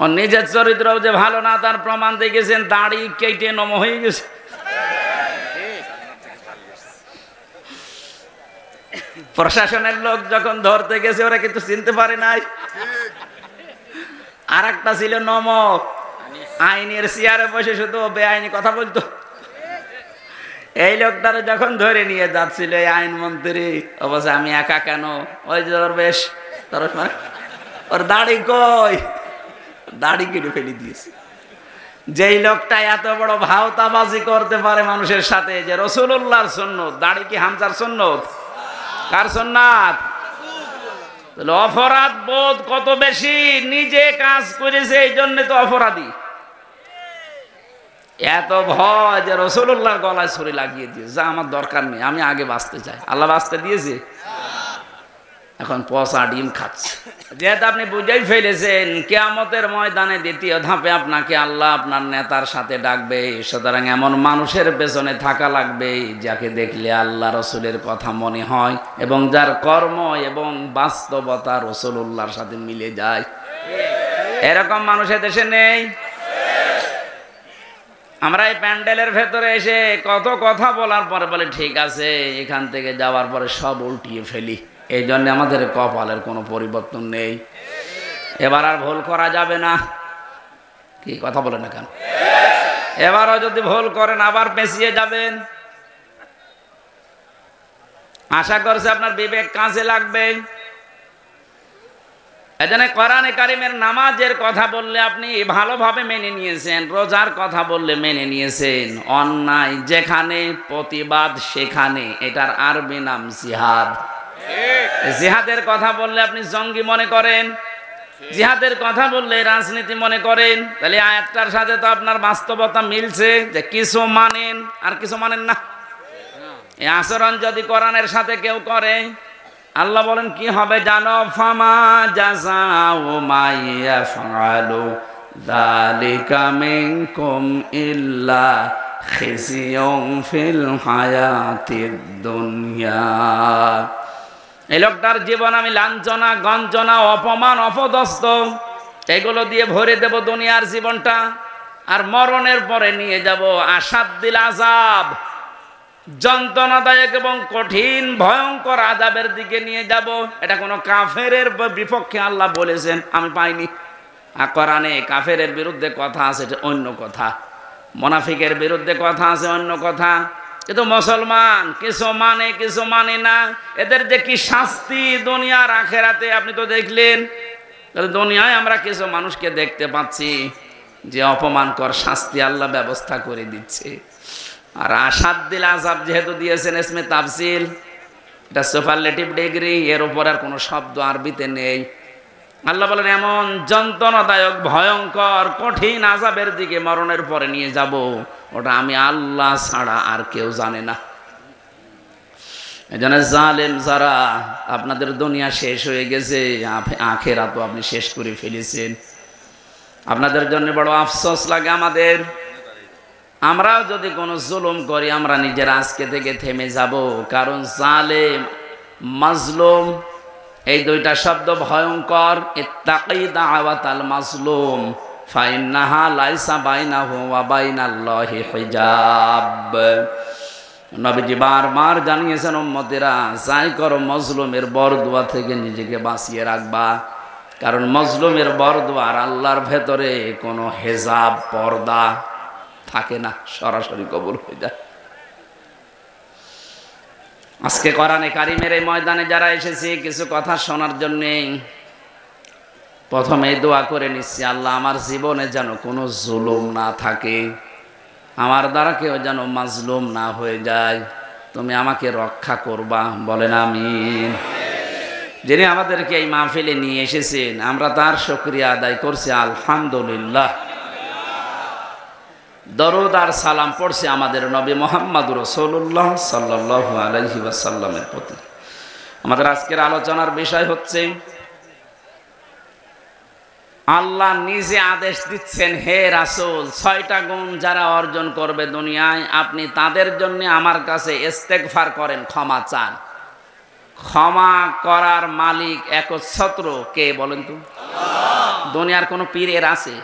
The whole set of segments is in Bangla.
ওর নিজের চরিত্রও যে ভালো না তার প্রমাণ দেখেছেন, দাড়ি কেটে নম হয়ে গেছে। প্রশাসনের লোক যখন ধরতে গেছে ওরা কিন্তু চিনতে পারে নাই। আর একটা ছিল নমক, আইনের চেয়ারে বসে শুধু বেআইনি কথা বলতো। এই লোকটারে যখন ধরে নিয়ে যাচ্ছিল এই আইনমন্ত্রী, অবশ্য আমি একা কেন, ওই যে ওর বেশ ওর দাড়ি কই, দাড়ি কেটে ফেলে দিয়েছে। যেই লোকটা এত বড় ভাওতাবাজি করতে পারে মানুষের সাথে, যে রাসূলুল্লাহর সুন্নাত, দাড়ি কি হামজার সুন্নাত? কার সুন্নাত? অপরাধ বোধ কত বেশি, নিজে কাজ করেছে এই জন্য তো অপরাধী। এত ভয় যে রাসূলুল্লাহর গলায় ছুরি লাগিয়ে দিয়েছে, যা আমার দরকার নেই, আমি আগে বাঁচতে চাই। আল্লাহ বাঁচতে দিয়েছে, এখন পচা ডিম খাচ্ছে। যেহেতু আপনি বুঝেই ফেলেছেন কিয়ামতের ময়দানে দ্বিতীয় ধাপে আপনাকে আল্লাহ আপনার নেতার সাথে ডাকবে, সুতরাং এমন মানুষের পেছনে থাকা লাগবে যাকে দেখলে আল্লাহ রসুলের কথা মনে হয় এবং যার কর্ম এবং বাস্তবতা রাসূলুল্লাহর সাথে মিলে যায়। এরকম মানুষের দেশে নেই? আমরা এই প্যান্ডেলের ভেতরে এসে কত কথা বলার পরে বলে ঠিক আছে, এখান থেকে যাওয়ার পরে সব উল্টিয়ে ফেলি। এই জন্য আমাদের কপালের কোনো পরিবর্তন নেই। এবার আর ভুল করা যাবে না। কি কথা বলে না কেন? এবারও যদি ভুল করেন আবার পেঁচিয়ে যাবেন। আশা করছে আপনার বিবেক কাজে লাগবে। এজন্য কোরআনে কারিমের নামাজের কথা বললে আপনি ভালোভাবে মেনে নিয়েছেন, রোজার কথা বললে মেনে নিয়েছেন, অন্যায় যেখানে প্রতিবাদ সেখানে, এটার আরবি নাম জিহাদ। জিহাদের কথা বললে আপনি জঙ্গি মনে করেন, জিহাদের কথা বললে রাজনীতি মনে করেন। তাহলে আয়াতটার সাথে তো আপনার বাস্তবতা মিলছে যে কিছু মানেন আর কিছু মানেন না। এই আচরণ যদি কোরআনের সাথে কেউ করে, আল্লাহ বলেন কি হবে জানো? ফামা জাযাউ মাইয়াফআলু যালিকা মিনকুম ইল্লা খিজিয়ুন ফিল হায়াতিদ দুনিয়া। এই লোকটার জীবন আমি লাঞ্ছনা, গঞ্জনা, অপমান, অপদস্থ এগুলো দিয়ে ভরে দেব দুনিয়ার জীবনটা, আর মরণের পরে নিয়ে যাব আসাদ্দিল আযাব, যন্ত্রণাদায়ক এবং কঠিন ভয়ঙ্কর আযাবের দিকে নিয়ে যাব। এটা কোনো কাফেরের বিপক্ষে আল্লাহ বলেছেন, আমি পাইনি। আর কোরআনে কাফেরের বিরুদ্ধে কথা আছে, এটা অন্য কথা। মুনাফিকের বিরুদ্ধে কথা আছে, অন্য কথা। কিন্তু মুসলমান কিছু মানে কিছু মানে না। এদের যে কি শাস্তি দুনিয়ার আখেরাতে আপনি তো দেখলেন। দুনিয়ায় আমরা কিছু মানুষকে দেখতে পাচ্ছি যে অপমানকর শাস্তি আল্লাহ ব্যবস্থা করে দিচ্ছে। আর আসাদ্দিল আযাব যেহেতু দিয়েছেন ইসমে তাফসিল, এটা সুপারলেটিভ ডিগ্রি, এর উপর আর কোনো শব্দ আরবিতে নেই। আল্লাহ বলেন এমন যন্ত্রণাদায়ক ভয়ঙ্কর কঠিন আযাবের দিকে মরণের পরে নিয়ে যাব, ওটা আমি আল্লাহ ছাড়া আর কেউ জানে না। এজন্য জালেম যারা, আপনাদের দুনিয়া শেষ হয়ে গেছে, আখিরাত তো আপনি শেষ করে ফেলেছেন। আপনাদের জন্য বড় আফসোস লাগে আমাদের। আমরাও যদি কোনো জুলুম করি আমরা নিজের আজকে থেকে থেমে যাব, কারণ জালেম মাজলুম এই দুইটা শব্দ ভয়ঙ্কর। ইত্তাকি দাওয়াতাল মাজলুম ফাইন্নাহা লাইসা বাইনাহু ওয়া বাইনাল্লাহি হিজাব। নবীজি বারবার জানিয়েছেন উম্মতেরা, যাই করো মজলুমের বরদুয়া থেকে নিজেকে বাঁচিয়ে রাখবা, কারণ মজলুমের বরদুয়ার আল্লাহর ভেতরে কোনো হেজাব পর্দা থাকে না, সরাসরি কবুল হয়ে যায়। আজকে কোরআনে কারিমের এই ময়দানে যারা এসেছি কিছু কথা শোনার জন্য, প্রথমে দোয়া করে নিচ্ছি, আল্লাহ আমার জীবনে যেন কোনো জুলুম না থাকে, আমার দ্বারা কেউ যেন মাজলুম না হয়ে যায়, তুমি আমাকে রক্ষা করবা, বলেন আমিন। যিনি আমাদেরকে এই মাহফিলে নিয়ে এসেছেন আমরা তার শুকরিয়া আদায় করছি, আলহামদুলিল্লাহ। দরুদ আর সালাম পড়ছে আমাদের নবী মুহাম্মদুর রাসূলুল্লাহ সাল্লাল্লাহু আলাইহি ওয়াসাল্লামের প্রতি। আমাদের আজকের আলোচনার বিষয় হচ্ছে আল্লাহ নিজে আদেশ দিচ্ছেন, হে রাসূল, 6টা গুণ যারা অর্জন করবে দুনিয়ায় আপনি তাদের জন্য আমার কাছে ইস্তেগফার করেন, ক্ষমা চান। ক্ষমা করার মালিক একচ্ছত্র কে বলেন তো? দুনিয়ার কোন পীরের আছে?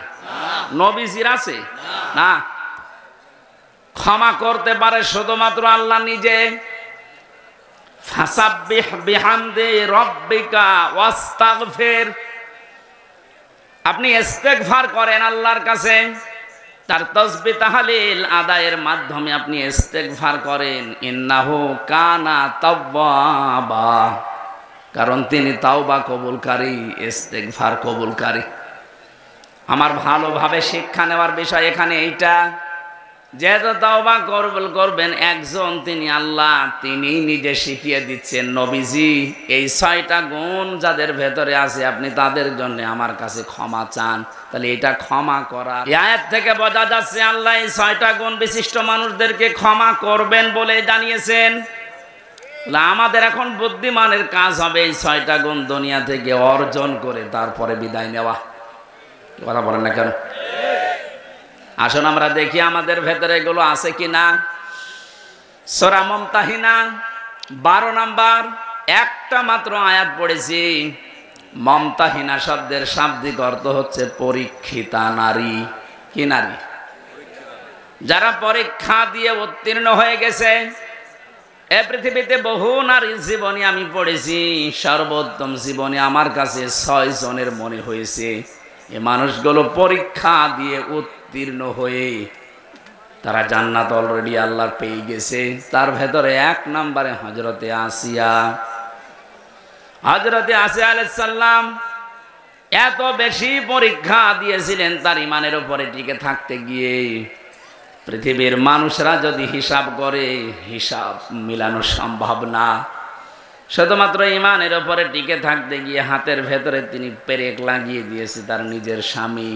নবীজির আছে? না। ক্ষমা করতে পারে শুধুমাত্র আল্লাহ নিজে। ফাসাব্বিহ বিহামদি রাব্বিকা ওয়াস্তাগফির। আপনি ইস্তেগফার করেন আল্লাহর কাছে, তার তাসবিহ তাহলিল আদায়ের মাধ্যমে আপনি ইস্তেগফার করেন। ইন্নাহু কানা তাওয়াবা, কারণ তিনি তাওবা কবুলকারী, ইস্তেগফার কবুলকারী। আমার ভালোভাবে শিক্ষা নেওয়ার বিষয় এখানে এইটা, যেহেতু তাওবা কবুল করবেন একজন, তিনি আল্লাহ, তিনি নিজে শিখিয়ে দিচ্ছেন। নবীজি এই 6টা গুণ যাদের ভেতরে আছে আপনি তাদের জন্য আমার কাছে ক্ষমা চান। তাহলে এটা ক্ষমা করা, এই আয়াত থেকে বোঝা যাচ্ছে আল্লাহ এই 6টা গুণ বিশিষ্ট মানুষদেরকে ক্ষমা করবেন বলে জানিয়েছেন। আমাদের এখন বুদ্ধিমানের কাজ হবে এই 6টা গুণ দুনিয়া থেকে অর্জন করে তারপরে বিদায় নেওয়া। কথা বলেন না কেন? আসুন আমরা দেখি আমাদের ভেতরে এগুলো আছে কিনা। সূরা মুমতাহিনা 12 নাম্বার, একটা মাত্র আয়াত পড়েছি। মুমতাহিনা শব্দের শাব্দিক অর্থ হচ্ছে পরীক্ষিতা নারী। কি নারী? যারা পরীক্ষা দিয়ে উত্তীর্ণ হয়ে গেছে। এ পৃথিবীতে বহু নারীর জীবনী আমি পড়েছি, সর্বোত্তম জীবনী আমার কাছে 6 জনের মনে হয়েছে। এই মানুষগুলো পরীক্ষা দিয়ে উত্তীর্ণ হয়ে তারা জান্নাত অলরেডি আল্লাহর পেয়ে গেছে। তার ভেতরে 1 নম্বরে হযরতে আসিয়া। হযরতে আসিয়া আলাইহিস সালাম এত বেশি পরীক্ষা দিয়েছিলেন তার ঈমানের উপরে টিকে থাকতে গিয়ে। পৃথিবীর মানুষরা যদি হিসাব করে, হিসাব মিলানো সম্ভব না। শুধুমাত্র ঈমানের উপরে টিকে থাকতে গিয়ে হাতের ভেতরে তিনি পেরেক লাগিয়ে দিয়েছে তার নিজের স্বামী।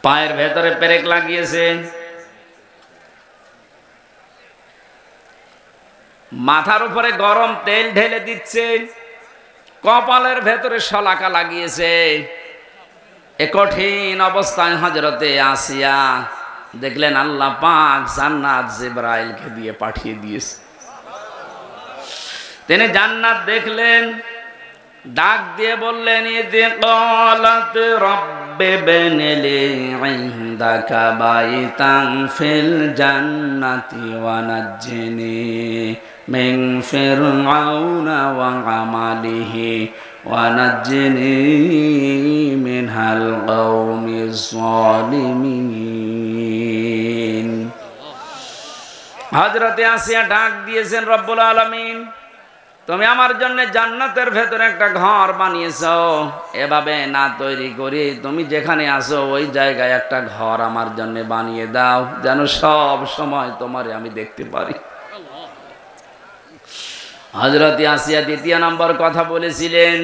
পায়ের ভেতরে পেরেক লাগিয়েছে, মাথার উপরে গরম তেল ঢেলে দিচ্ছে, কপালের ভেতরে শলাকা লাগিয়েছে। এ কঠিন অবস্থায় হযরতে আসিয়া দেখলেন আল্লাহ পাক জান্নাত জিবরাইলকে দিয়ে পাঠিয়ে দিয়েছে। তিনি জান্নাত দেখলেন, ডাক দিয়ে বললেন, ইযি ক্বালাত রাব্বি বনিলি ইনদাকা বাইতান ফিল জান্নাতি ওয়া নাজ্জিনি মিন ফিরআউনা ওয়া আমালিহি ওয়া নাজ্জিনি মিনাল কওমিজ যালিমিন। হযরতে আসিয়া ডাক দিয়েছেন, রব্বুল আলামিন তুমি আমার জন্য জান্নাতের ভেতরে একটা ঘর বানিয়েছো, এভাবে না তৈরি করি তুমি যেখানে আছো ওই জায়গায় একটা ঘর আমার জন্য বানিয়ে দাও, যেন সব সময় তোমারে আমি দেখতে পারি। হযরত আসিয়া 2 নম্বর কথা বলেছিলেন,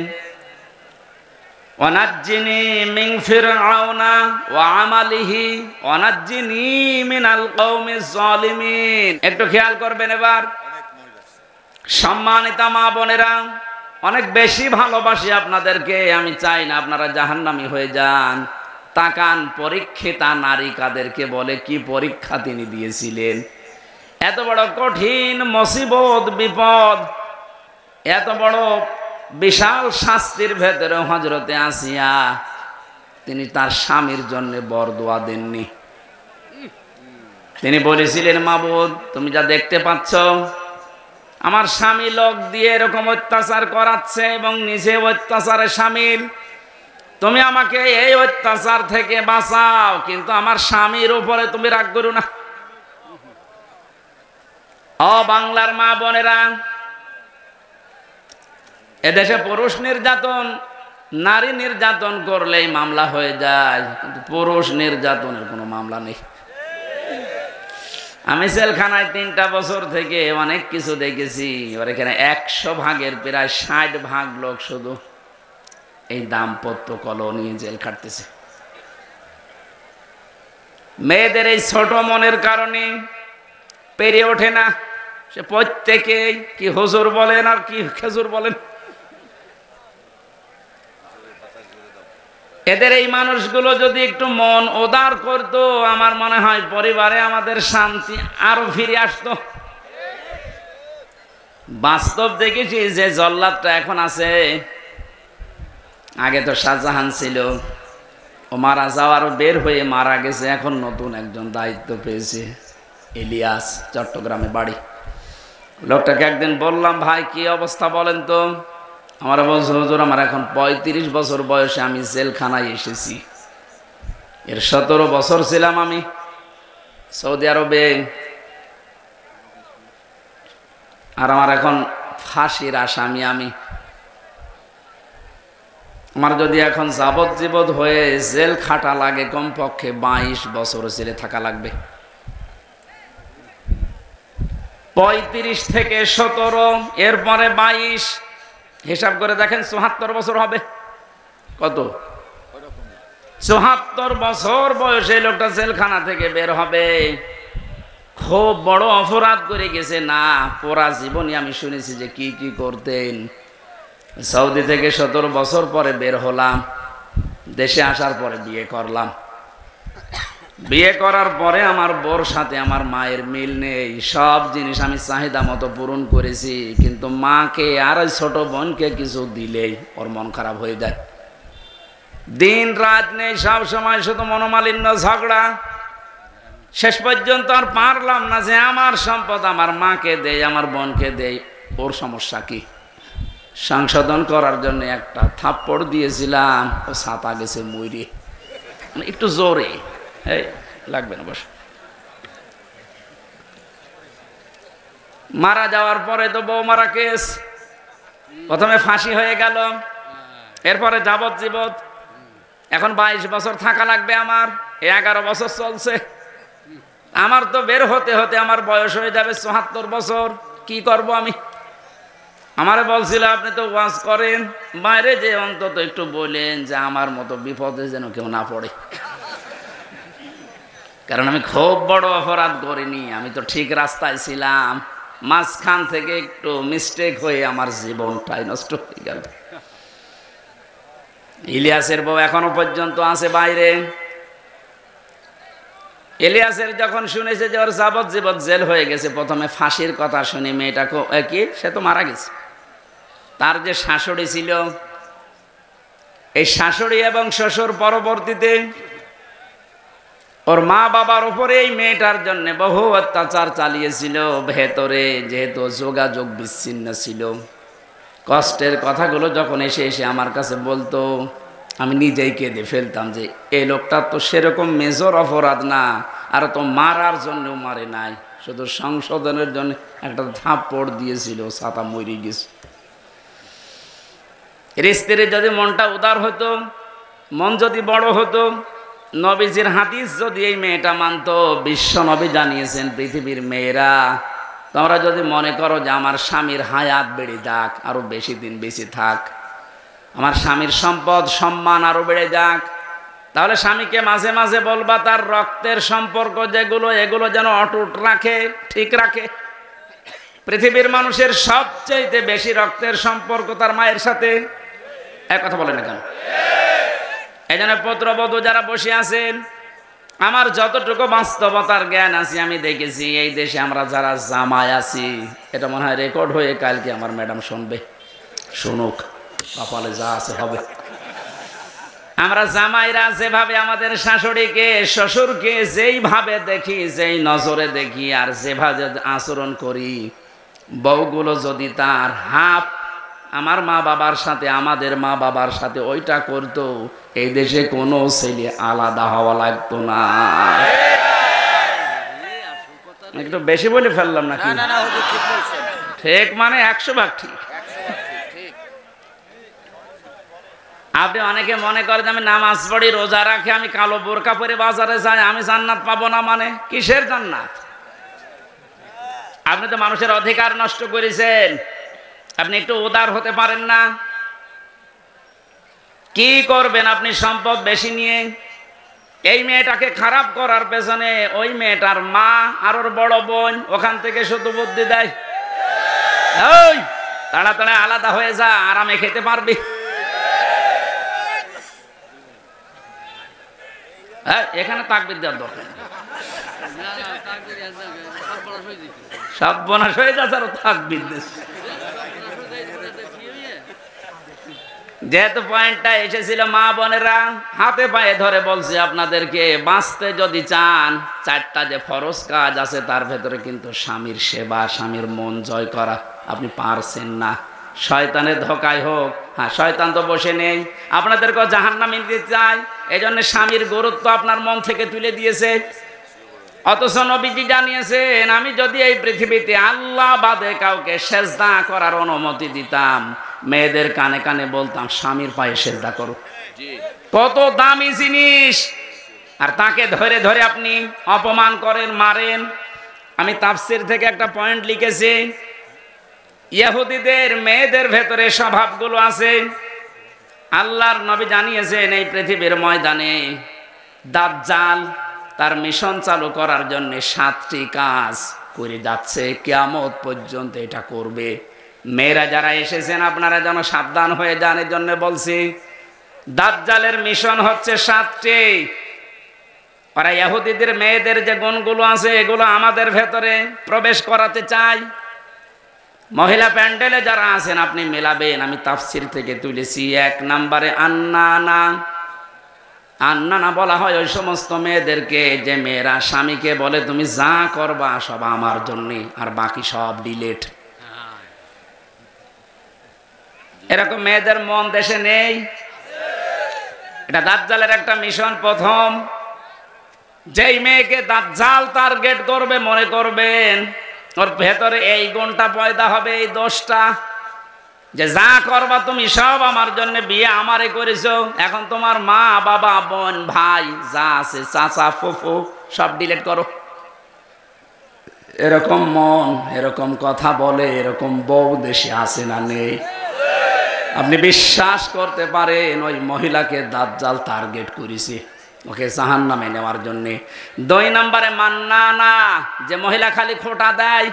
ওয়ানাজ্জিনি মিন ফিরআউনা ওয়া আমালিহি ওয়ানাজ্জিনি মিনাল কওমিজ যালিমিন। একটু খেয়াল করবেন এবার। সম্মানিতা মা বোনেরা, অনেক বেশি ভালোবাসি আপনাদেরকে, আমি চাই না আপনারা জাহান্নামী হয়ে যান। তাকান পরীক্ষিতা নারী কাদেরকে বলে, কি পরীক্ষা তিনি দিয়েছিলেন। এত বড় কঠিন মুসিবত বিপদ, এত বড় বিশাল শাস্তির ভেতরে হযরতে আসিয়া তিনি তার স্বামীর জন্য বরদোয়া দেননি। তিনি বলেছিলেন, মাবুদ তুমি যা দেখতে পাচ্ছ আমার স্বামী লোক দিয়ে এরকম অত্যাচার করাচ্ছে এবং নিজে অত্যাচারে শামিল, তুমি আমাকে এই অত্যাচার থেকে বাঁচাও, কিন্তু আমার স্বামীর উপরে তুমি রাগ করো না। ও বাংলার মা বোনেরা, এদেশে পুরুষ নির্যাতন, নারী নির্যাতন করলেই মামলা হয়ে যায়, কিন্তু পুরুষ নির্যাতনের কোনো মামলা নেই। আমি জেলখানায় 3টা বছর থেকে অনেক কিছু দেখেছি। এবার এখানে 100 ভাগের প্রায় 60 ভাগ লোক শুধু এই দাম্পত্য কলহ নিয়ে জেল খাটতেছে। মেয়েদের এই ছোট মনের কারণে পেরে ওঠে না। সে প্রত্যেকে কি হুজুর বলেন আর কি খেজুর বলেন, এদের এই মানুষগুলো যদি একটু মন উদার করতো, আমার মনে হয় পরিবারে আমাদের শান্তি আরো ফিরে আসতো। বাস্তব দেখেছি যে জল্লাদটা এখন আছে, আগে তো শাহজাহান ছিল, ও মারা যাওয়ার বের হয়ে মারা গেছে, এখন নতুন একজন দায়িত্ব পেয়েছে, ইলিয়াস, চট্টগ্রামে বাড়ি। লোকটাকে একদিন বললাম, ভাই কি অবস্থা বলেন তো? আমার বলছে, হুজুর আমার এখন 35 বছর বয়সে আমি জেলখানায় এসেছি। এর 17 বছর ছিলাম আমি সৌদি আরবে, আর আমার এখন ফাঁসির আসামি আমি। আমার যদি এখন যাবজ্জীবন হয়ে জেল খাটা লাগে, কমপক্ষে 22 বছর জেলে থাকা লাগবে। 35 থেকে 17, এরপরে 22, হিসাব করে দেখেন 74 বছর হবে। কত? 74 বছর বয়সে লোকটা জেলখানা থেকে বের হবে। খুব বড় অপরাধ করে গেছে না? পুরা জীবনই আমি শুনেছি যে কি কি করতেন। সৌদি থেকে 17 বছর পরে বের হলাম, দেশে আসার পরে বিয়ে করলাম। বিয়ে করার পরে আমার বোর সাথে আমার মায়ের মিল নেই। সব জিনিস আমি চাহিদা মতো পূরণ করেছি, কিন্তু মাকে আর ওই ছোট বোনকে কিছু দিলেই ওর মন খারাপ হয়ে যায়। দিন রাত নেই, সব সময় শুধু মনোমালিন্য, ঝগড়া। শেষ পর্যন্ত আর পারলাম না যে আমার সম্পদ আমার মাকে দেই, আমার বোনকে দেই। ওর সমস্যা কি? সংশোধন করার জন্য একটা থাপ্পড় দিয়েছিলাম, ও ছাতা গেছে মইরে, মানে একটু জোরে। এই লাগবে না, বস। মারা যাওয়ার পরে তো বউ মারা কেস, প্রথমে ফাঁসি হয়ে গেল, এরপরে যাবজ্জীবন। এখন 22 বছর থাকা লাগবে আমার, 11 বছর চলছে। আমার তো বের হতে হতে আমার বয়স হয়ে যাবে 74 বছর। কি করব আমি? আমারে বলছিল, আপনি তো ওয়াজ করেন, বাইরে যে অন্তত একটু বলেন যে আমার মতো বিপদে যেন কেউ না পড়ে। কারণ আমি খুব বড় অপরাধ করিনি, আমি তো ঠিক রাস্তায় ছিলাম। মাঝখান থেকে একটু মিস্টেক হয়ে আমার জীবনটাই নষ্ট হয়ে গেল। ইলিয়াসের বউ এখনো পর্যন্ত আছে বাইরে। ইলিয়াসের যখন শুনেছে যে ওর যাবজ্জীবন জেল হয়ে গেছে, প্রথমে ফাঁসির কথা শুনে মেয়েটাকে কি, সে তো মারা গেছে। তার যে শাশুড়ি ছিল, এই শাশুড়ি এবং শ্বশুর পরবর্তীতে ওর মা বাবার উপরে এই মেয়েটার জন্য বহু অত্যাচার চালিয়েছিল। ভেতরে যেহেতু যোগাযোগ বিচ্ছিন্ন ছিল, কষ্টের কথাগুলো যখন এসে এসে আমার কাছে বলতো, আমি নিজেই কেঁদে ফেলতাম যে এই লোকটা তো সেরকম মেজর অপরাধ না, আর তো মারার জন্যও মারে নাই, শুধু সংশোধনের জন্য একটা থাপ্পড় দিয়েছিল, ছাতা মরে গেছে। স্ত্রীর যদি মনটা উদার হতো, মন যদি বড় হতো, নবীজির হাদিস যদি এই মেয়েটা মানত, বিশ্ব নবী জানিয়েছেন, পৃথিবীর মেয়েরা তোমরা যদি মনে করো যে আমার স্বামীর হায়াত বেড়ে যাক, আরো বেশি দিন বেঁচে থাক, আমার স্বামীর সম্পদ সম্মান আরো বেড়ে যাক, তাহলে স্বামীকে মাঝে মাঝে বলবা তার রক্তের সম্পর্ক যেগুলো, এগুলো যেন অটুট রাখে, ঠিক রাখে। পৃথিবীর মানুষের সবচেয়ে বেশি রক্তের সম্পর্ক তার মায়ের সাথে। এক কথা বলে না কেন? এই জন্য পুত্রবধূ যারা বসে আছেন, আমার যতটুকু বাস্তবতার জ্ঞান আছে আমি দেখেছি, এই দেশে আমরা যারা জামাই আছি, এটা মনে হয় রেকর্ড হয়ে কালকে আমার ম্যাডাম শুনবে, শুনুক, কপালে যা আছে হবে। আমরা জামাইরা যেভাবে আমাদের শাশুড়িকে শ্বশুরকে যেইভাবে দেখি, যেই নজরে দেখি, আর যেভাবে আচরণ করি, বউগুলো যদি তার হাফ আমার মা বাবার সাথে, আমাদের মা বাবার সাথে ওইটা করতো, এই দেশে কোনো ছেলে আলাদা হওয়া লাগতো না। একটু বেশি বলে ফেললাম নাকি? ঠিক মানে 100 ভাগ ঠিক। আপনি অনেকে মনে করেন আমি নামাজ পড়ি, রোজা রাখি, আমি কালো বোরকা পরে বাজারে যাই, আমি জান্নাত পাবো না। মানে কিসের জান্নাত? আপনি তো মানুষের অধিকার নষ্ট করেছেন। আপনি একটু উদার হতে পারেন না? কি করবেন আপনি সম্পদ বেশি নিয়ে? এই মেয়েটাকে খারাপ করার পেছনে ওই মেয়েটার মা আর ওর বড় বোন ওখান থেকে শুধু বুদ্ধি দেয়, ওই তাড়াতাড়ি আলাদা হয়ে যা, আরামে খেতে পারবি। হ্যাঁ, এখানে তাকবীর দেওয়ার দরকার, সব বনাশ হয়ে যাচ্ছে আর তাকবীর দিচ্ছে। যেহেতু পয়েন্টটা এসেছিল, মা বোনেরা হাতে পায়ে ধরে বলছি আপনাদেরকে, বাঁচতে যদি চান 4টা যে ফরজ কাজ আছে তার ভেতরে কিন্তু স্বামীর সেবা, স্বামীর মন জয় করা আপনি পারছেন না। শয়তানের ধোকায় হোক, হ্যাঁ শয়তান তো বসে নেই, আপনাদেরকেও জাহান্নামে নিতে চায়, এই জন্য স্বামীর গুরুত্ব আপনার মন থেকে তুলে দিয়েছে। অথচ নবীজি জানিয়েছেন, আমি যদি এই পৃথিবীতে আল্লাহ বাদে কাউকে সেজদা করার অনুমতি দিতাম, মেয়েদের কানে কানে বলতাম স্বামীর পায়ে সেজদা করো। কত দামি জিনিস, আর তাকে ধরে ধরে আপনি অপমান করেন, মারেন। আমি তাফসীর থেকে একটা পয়েন্ট লিখেছি, ইহুদিদের মেয়েদের ভেতরে স্বভাবগুলো আছে। আল্লাহর নবী জানিয়েছেন, এই পৃথিবীর ময়দানে দাজ্জাল তার মিশন চালু করার জন্য 7টি কাজ করে যাচ্ছে, কিয়ামত পর্যন্ত এটা করবে। মেয়েরা যারা এসেছেন আপনারা যেন সাবধান হয়ে যান, এর জন্য বলছি। দাজ্জালের মিশন হচ্ছে 7টি। ওরা ইহুদিদের মেয়েদের যে গুণগুলো আছে এগুলো আমাদের ভেতরে প্রবেশ করাতে চায়। মহিলা প্যান্ডেলে যারা আছেন আপনি মেলাবেন, আমি তাফসীর থেকে তুলেছি। 1 নম্বরে আন্নানা। আন্নানা বলা হয় ওই সমস্ত মেয়েদেরকে যে মেয়েরা স্বামীকে বলে তুমি যা করবা সব আমার জন্যে, আর বাকি সব ডিলেট। এরকম মেয়েদের মন দেশে নেই। এটা দাজ্জালের একটা মিশন। প্রথম, যেই মেয়েকে দাজ্জাল টার্গেট করবে মনে করবেন ওর ভেতরে এই গুণটা পয়দা হবে, এই দোষটা, যে যা করবা তুমি সব আমার জন্য, বিয়ে আমারে করেছো, এখন তোমার মা বাবা বোন ভাই যা আছে চাচা ফুফু সব ডিলিট করো। এরকম মন, এরকম কথা বলে, এরকম বউ দেশে আছে না নেই? আপনি বিশ্বাস করতে পারেন ওই মহিলাকে দাজ্জাল টার্গেট করেছে, ওকে জাহান্নামে নেওয়ার জন্য। 2 নম্বরে মান্নানা, যে মহিলা খালি খোঁটা দেয়,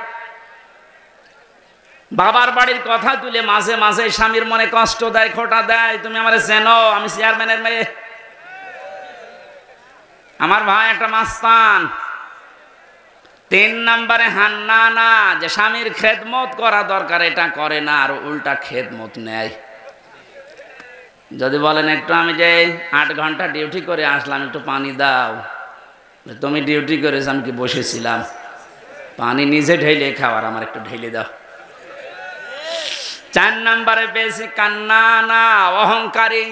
বাবার বাড়ির কথা তুলে মাঝে মাঝে স্বামীর মনে কষ্ট দেয়, খোঁটা দেয়, তুমি আমারে চেনো, আমি চেয়ারম্যানের মেয়ে, আমার ভাই একটা মাস্তান। 3 নম্বরে হান্নানা, যে স্বামীর খেদমত করা দরকার এটা করে না, আর উল্টা খেদমত নেয়। যদি বলেন একটু আমি যে 8 ঘন্টা ডিউটি করে আসলাম, একটু পানি দাও, তুমি ডিউটি করেছো আমি কি বসেছিলাম? পানি নিজে ঢেলে খাওয়ার, আমার একটু ঢেলে দাও। 4 নম্বরে বেশি কান্নানা, অহংকারী,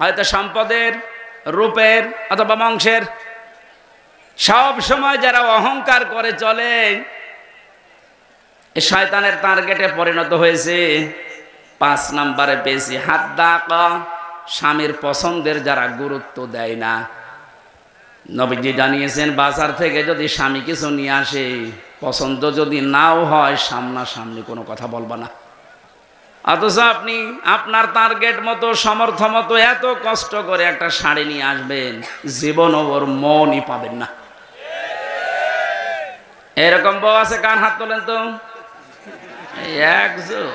হয়তো সম্পদের, রূপের অথবা বংশের। সব সময় যারা অহংকার করে চলে এই শয়তানের টার্গেটে পরিণত হয়েছে। 5 নম্বরে বেশি হাদ্দাকা, স্বামীর পছন্দের যারা গুরুত্ব দেয় না। নবীজি জানিয়েছেন, বাজার থেকে যদি স্বামী কিছু নিয়ে আসে, পছন্দ যদি নাও হয় সামনাসামনি কোনো কথা বলবা না। অথচ আপনি আপনার টার্গেট মতো, সমর্থ মতো এত কষ্ট করে একটা শাড়ি নিয়ে আসবেন, জীবন ওর মনই পাবেন না। এরকম বউ আছে, কান হাত তোলেন তো। একজন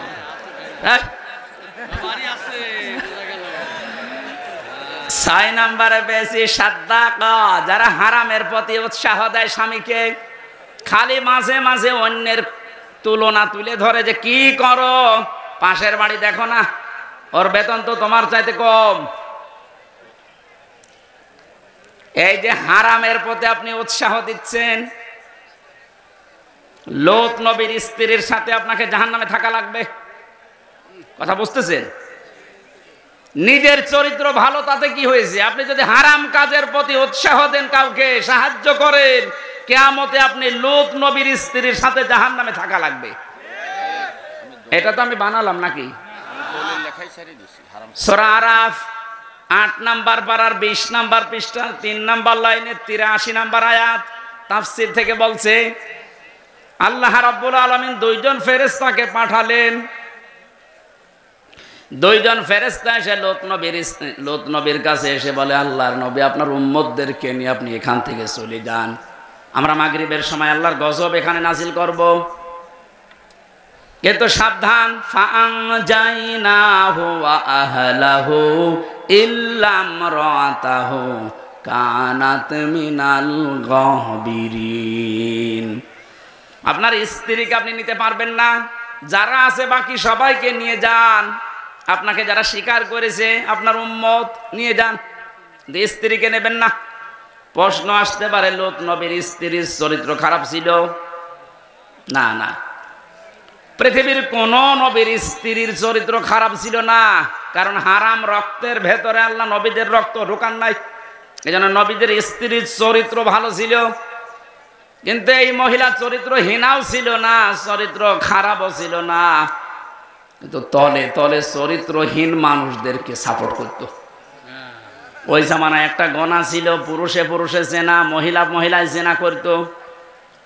6 নম্বরে বেশি সাদ্দাকা, যারা হারামের প্রতি উৎসাহ দেয় স্বামীকে, খালি মাঝে মাঝে অন্যের তুলনা তুলে ধরে, যে কি করো, পাশের বাড়ি দেখো না, ওর বেতন তো তোমার চাইতে কম। এই যে হারামের প্রতি আপনি উৎসাহ দিচ্ছেন। লোত নবীর স্ত্রীর সাথে আপনাকে জাহান্নামে থাকা লাগবে, কথা বুঝতেছেন? নিজের চরিত্র ভালো তাতে কি হয়েছে? আপনি যদি হারাম কাজের প্রতি উৎসাহ দেন, কাউকে সাহায্য করেন, কিয়ামতে আপনি লোত নবীর স্ত্রীর সাথে জাহান্নামে থাকা লাগবে। এটা তো আমি বানালাম নাকি? সূরা আরাফ 8 নম্বর পারার 20 নম্বর পৃষ্ঠা 3 নম্বর লাইনে 83 নম্বর আয়াত তাফসীর থেকে বলছে, আল্লাহ রাব্বুল আলামিন 2 জন ফেরেশতাকে পাঠালেন। 2 জন ফেরেশতা এসে লোত নবীর কাছে এসে বলে, আল্লাহর নবী আপনার উম্মতদেরকে নিয়ে আপনি এখান থেকে চলে যান, আমরা মাগরিবের সময় আল্লাহর গজব এখানে নাজিল করব। কিন্তু সাবধান, ফাআনজাইনাহু ওয়া আহলাহু ইল্লা ইমরাতাহু কানাত মিনাল গাবিরিন। আপনার স্ত্রীকে আপনি নিতে পারবেন না, যারা আছে বাকি সবাইকে নিয়ে যান, আপনাকে যারা স্বীকার করেছে আপনার উম্মত নিয়ে যান, স্ত্রীকে নেবেন না। প্রশ্ন আসতে পারে লূত নবীর স্ত্রীর চরিত্র খারাপ ছিল? না না, পৃথিবীর কোন নবীর স্ত্রীর চরিত্র খারাপ ছিল না, কারণ হারাম রক্তের ভেতরে আল্লাহ নবীদের রক্ত ঢোকান নাই। এজন্য নবীদের স্ত্রীর চরিত্র ভালো ছিল, কিন্তু এই মহিলা চরিত্রহীনাও ছিল না, চরিত্র খারাপও ছিল না, কিন্তু তলে তলে চরিত্রহীন মানুষদেরকে সাপোর্ট করত। ওই জামানায় একটা গণা ছিল, পুরুষে পুরুষে জেনা, মহিলা মহিলায় জেনা করতো,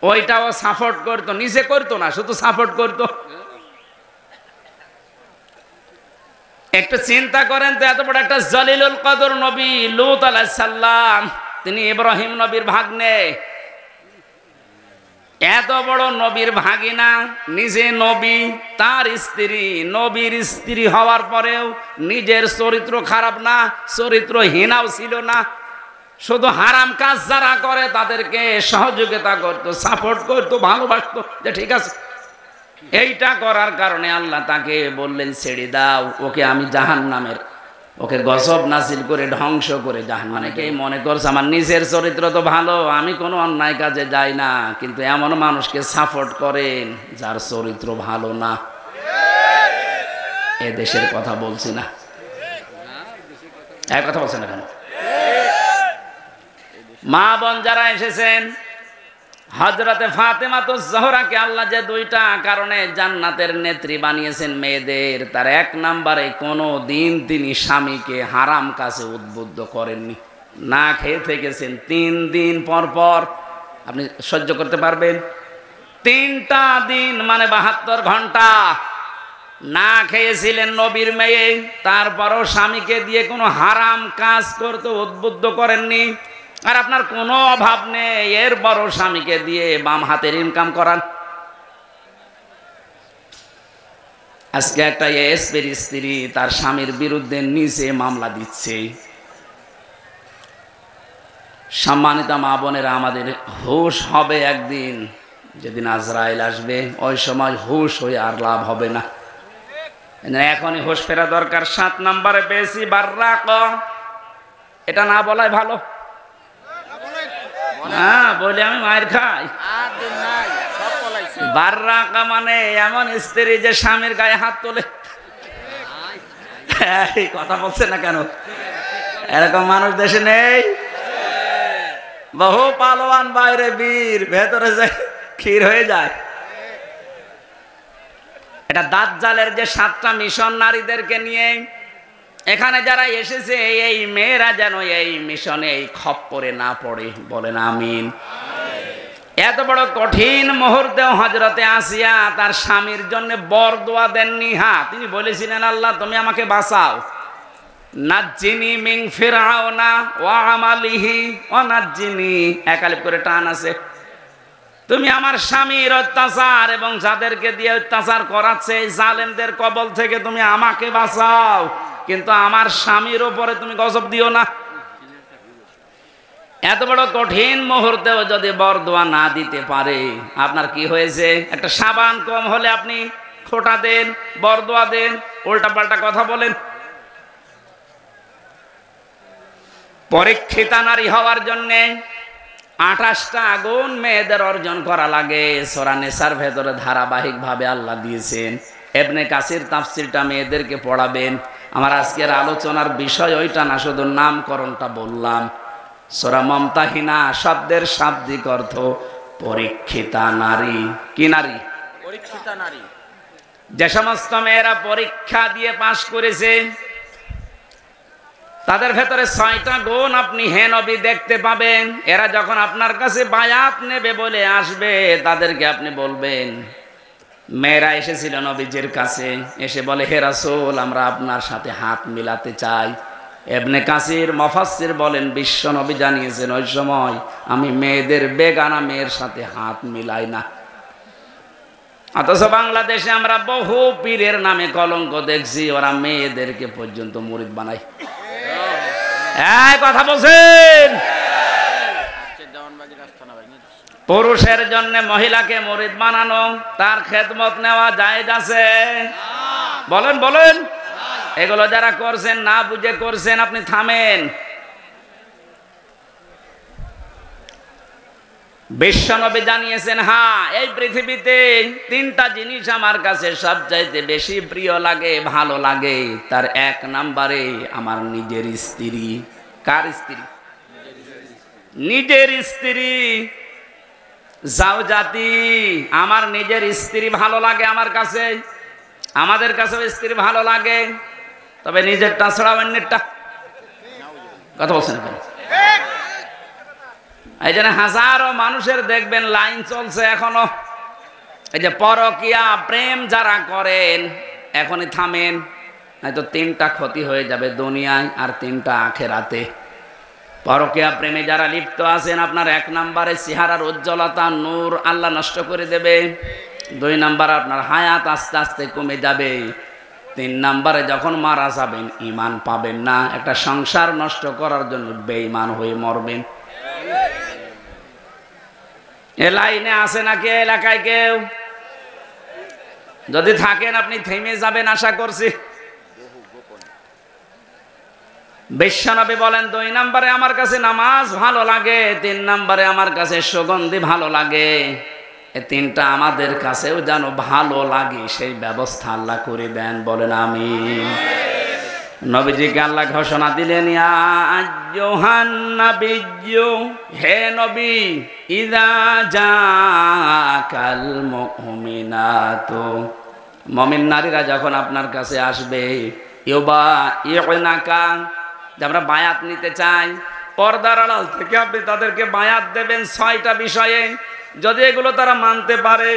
ওইটাও সাপোর্ট করতো, নিজে করতো না, শুধু সাপোর্ট করতো। একটু চিন্তা করেন তো, এত বড় একটা জলিলুল কদর নবী লূত আলাইহিস সালাম, তিনি ইব্রাহিম নবীর ভাগ্নে, এত বড় নবীর ভাগিনা, নিজে নবী, তার স্ত্রী নবীর স্ত্রী হওয়ার পরেও নিজের চরিত্র খারাপ না, চরিত্রহীনাও ছিল না, শুধু হারাম কাজ যারা করে তাদেরকে সহযোগিতা করতো, সাপোর্ট করতো, ভালোবাসতো, যে ঠিক আছে। এইটা করার কারণে আল্লাহ তাকে বললেন ছেড়ে দাও, ওকে আমি জাহান্নামের, ওকে গজব নাজিল করে ধ্বংস করে জাহান্নামে। অনেকেই মনে করছে আমার নিজের চরিত্র তো ভালো, আমি কোনো অন্যায় কাজে যাই না, কিন্তু এমন মানুষকে সাপোর্ট করেন যার চরিত্র ভালো না। এ দেশের কথা বলছি না, এক কথা বলছেন না কেন? মা বোন যারা এসেছেন, হযরতে ফাতেমাতুজ জোহরাকে আল্লাহ যে দুইটা কারণে জান্নাতের নেত্রী বানিয়েছেন মেয়েদের, তার এক নম্বরে কোনো দিন তিনি স্বামীকে হারাম কাজে উদ্বুদ্ধ করেননি। না খেয়ে থেকেছেন 3 দিন পর পর, আপনি সহ্য করতে পারবেন? 3টা দিন মানে 72 ঘন্টা না খেয়েছিলেন নবীর মেয়ে, তারপরও স্বামীকে দিয়ে কোনো হারাম কাজ করতে উদ্বুদ্ধ করেননি। আর আপনার কোনো অভাব নেই, এর বড় স্বামীকে দিয়ে বাম হাতের ইনকাম করান। আজকে একটা এসপির স্ত্রী তার স্বামীর বিরুদ্ধে নিজে মামলা দিচ্ছে। সম্মানিত মা বোনেরা, আমাদের হুঁশ হবে একদিন, যেদিন আজরাইল আসবে, ওই সময় হুঁশ হয়ে আর লাভ হবে না। এখনই হুঁশ ফেরা দরকার। 7 নম্বরে বেশি বাররাক, এটা না বলাই ভালো। হ্যাঁ, বলে আমি মায়ের খাই। বাররাকা মানে এমন স্ত্রী যে স্বামীর গায়ে হাত তোলে। এই কথা বলছে না কেন? এরকম মানুষ দেশে নেই? বহু পালোয়ান বাইরে বীর, ভেতরে যায় ক্ষীর হয়ে যায়। এটা দাজ্জালের যে 7টা মিশন নারীদেরকে নিয়ে, এখানে যারা এসেছে এই মেয়েরা যেন এই মিশনে এই খপ্পরে না পড়ে, বলেন আমিন। এত বড় কঠিন মুহূর্তেও হযরতে আসিয়া তার স্বামীর জন্য বরদোয়া দেননি। হ্যাঁ, তিনি বলেছিলেন আল্লাহ তুমি আমাকে বাঁচাও, নাজ্জিনি মিন ফিরআউনা ওয়া আমালিহি ওয়া নাজ্জিনি, একালিপ করে টান আছে, তুমি আমার স্বামীর অত্যাচার এবং যাদেরকে দিয়ে অত্যাচার করাচ্ছে এই জালেমদের কবল থেকে তুমি আমাকে বাঁচাও, কিন্তু আমার স্বামীর উপরে তুমি গজব দিও না। এত বড় কঠিন মুহূর্তেও যদি বরদোয়া না দিতে পারে, আপনার কি হয়েছে? একটা সাবান কম হলে আপনি খোঁটা দেন, বরদোয়া দেন, উল্টা পাল্টা কথা বলেন। পরীক্ষিতা নারী হওয়ার জন্য 28টা গুণ মেয়েদের অর্জন করা লাগে। সূরা নিসার ভেতরে ধারাবাহিকভাবে আল্লাহ দিয়েছেন। ইবনে কাসির তাফসীরটা মেয়েদেরকে পড়াবেন। আমার আজকের আলোচনার বিষয় ওইটা না, শুধু নামকরণটা বললাম। সূরা মুমতাহিনা শব্দের শাব্দিক অর্থ পরীক্ষিতা নারী। কি নারী? পরীক্ষিতা নারী। যে সমস্ত মেয়েরা পরীক্ষা দিয়ে পাশ করেছে তাদের ভেতরে 6টা গুণ আপনি হে নবী দেখতে পাবেন। এরা যখন আপনার কাছে বায়াত নেবে বলে আসবে, তাদেরকে আপনি বলবেন, মেয়েরা এসেছিল নবীজির কাছে, এসে বলে হে রাসূল আমরা আপনার সাথে হাত মিলাতে চাই। ইবনে কাসির মুফাসসির বলেন বিশ্ব নবী জানিয়েছেন ওই সময় আমি মেয়েদের বেগানা মেয়ের সাথে হাত মিলাই না। অথচ বাংলাদেশে আমরা বহু পীরের নামে কলঙ্ক দেখছি, ওরা মেয়েদেরকে পর্যন্ত মুরিদ বানায়। এই কথা বলছেন? পুরুষের জন্য মহিলাকে মুরিদ বানানো, তার খেদমত নেওয়া জায়েজ আছে? বলেন বলেন। এগুলো যারা করছেন না বুঝে করছেন, আপনি থামেন। বিশ্বনবী জানিয়েছেন, হ্যাঁ, এই পৃথিবীতে তিনটা জিনিস আমার কাছে সবচাইতে বেশি প্রিয় লাগে, ভালো লাগে। তার এক নম্বরে আমার নিজের স্ত্রী। কার স্ত্রী? নিজের স্ত্রী। জাওজাতি, আমার নিজের স্ত্রী ভালো লাগে আমার কাছে। আমাদের কাছেও স্ত্রী ভালো লাগে, তবে নিজেরটা ছাড়া অন্যেরটা। কথা বলছেন এখন? এই জন্য হাজারো মানুষের দেখবেন লাইন চলছে এখনো। এই যে পরকিয়া প্রেম যারা করেন, এখনই থামেন, নয়তো তিনটা ক্ষতি হয়ে যাবে দুনিয়ায় আর তিনটা আখেরাতে। পরকিয়া প্রেমে যারা লিপ্ত আছেন, আপনার এক নম্বরে চেহারার উজ্জ্বলতা নূর আল্লাহ নষ্ট করে দেবে। দুই নম্বর, আপনার হায়াত আস্তে আস্তে কমে যাবে। তিন নম্বরে যখন মারা যাবেন ঈমান পাবেন না, একটা সংসার নষ্ট করার জন্য বেঈমান হয়ে মরবেন। এ লাইনে আছে নাকি এলাকায় কেউ? যদি থাকেন আপনি থেমে যাবেন আশা করছি। বিশ্বনবী বলেন, দুই নম্বরে আমার কাছে নামাজ ভালো লাগে, তিন নম্বরে আমার কাছে সুগন্ধি ভালো লাগে। এই তিনটা আমাদের কাছেও যেন ভালো লাগে, সেই ব্যবস্থা আল্লাহ করে দেন। বলেন আমিন। নবীজিকে আল্লাহ ঘোষণা দিলেন, ইয়া আইয়ুহান নাবিয়্যু, হে নবী, ইযা জাকাল মুমিনাতু, মুমিন নারীরা যখন আপনার কাছে আসবে, ইউবাইউনাকা, যে আমরা বায়াত নিতে চাই, পর্দার আড়াল থেকে আপনি তাদেরকে বায়াত দেবেন 6টা বিষয়ে। যদি এগুলো তারা মানতে পারে,